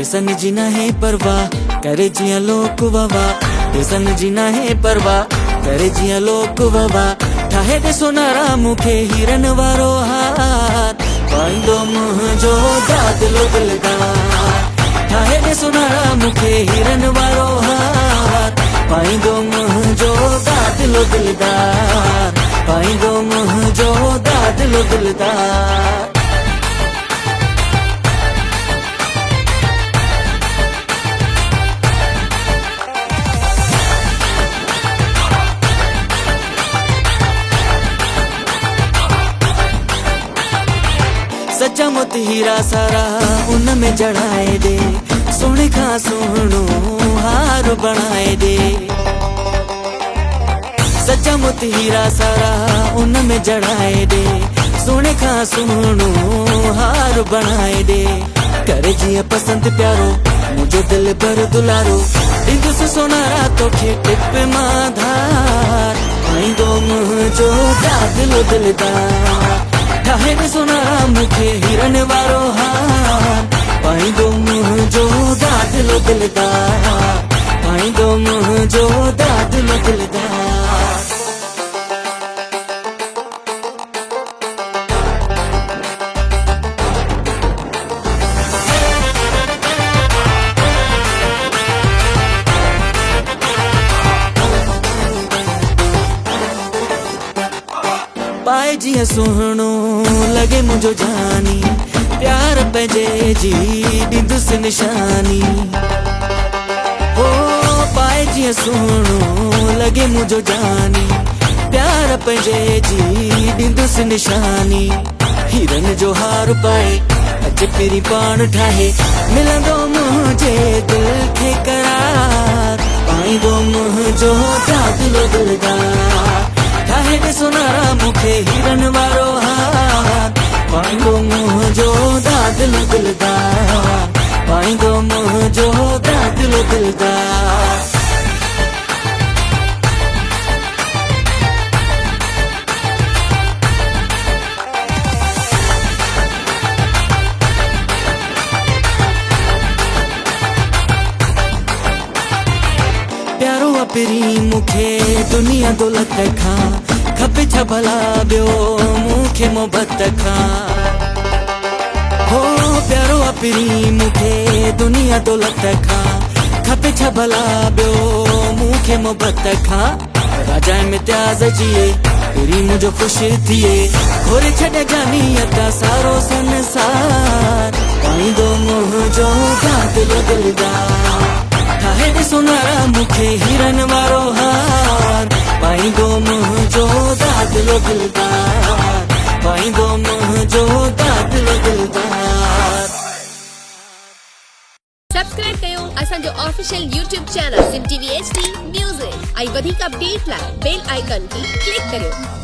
बेसन जी ना है परवाह करे जिया लोक वावा, बेसन जी ना है परवाह करे जिया लोक वावा। ठाहे दे सोनारा मुखे हिरन वारो हाथ, पाईंदो मुंहिंजो दादलो दिलदार। ठाहे दे सोनारा मुखे हिरन वारो हाथ, पाईंदो मुंहिंजो दादलो दिलदार, पाईंदो मुंहिंजो दादलो दिलदार। सच्चा मोती हीरा सारा उन में जड़ाए दे, सोने का सोहणो हार बनाए दे। सच्चा मोती हीरा सारा उन में जड़ाए दे, सोने का सोहणो हार बनाए दे। करे जिया पसंद प्यारो मुझे दिल भर दुलारो, इंदु से सोनारा तो टिप माधार, पाईंदो मुंहिंजो दादलो दिलदार। ठाहे दे सोनारा मुखे हिरन वारो हार, पाईंदो मुंहिंजो दादलो दिलदार, पाईंदो मुंहिंजो दादलो दिलदार। पाए जिया सोहणो लगे मुझो जानी, प्यार पंहिंजे जी ॾींदुस निशानी। हो पाए जिया सोहणो लगे मुझो जानी, प्यार पंहिंजे जी ॾींदुस निशानी। हिरन जो हार पाए अच पिरी पाण ठाहे, मिलंदो मुंहिंजे दिल खे करार, पाईंदो मुंहिंजो दादलो दिलदार। ठाहे दे सोनारा मुखे हिरन वारो हार, पाईंदो मुंहिंजो दादलो दिलदार, पाईंदो मुंहिंजो दादलो दिलदार। प्यारो अपिरी मुखे दुनिया दौलत खां, खपे छा भला ॿियो मूंखे मोहबत खां। हो प्यारो अपिरी मुखे दुनिया दौलत खां, खपे छा भला ॿियो मूंखे मोहबत खां। राजा इम्तियाज़ जिए पिरी मुंहिंजो ख़ुशि थिए, घोरे छॾे जानियत सारो संसार, पाईंदो मुंहिंजो दादलो दिलदार। ठाहे दे सोनारा मुखे हिरन वारो हार, पाईंदो मुंहिंजो दादलो दिलदार, पाईंदो मुंहिंजो दादलो दिलदार। सब्सक्राइब कयो असांजो official YouTube channel SIM TV HD music. ऐं वधीक अपडेट लाइ बेल आइकन खे क्लिक करियो।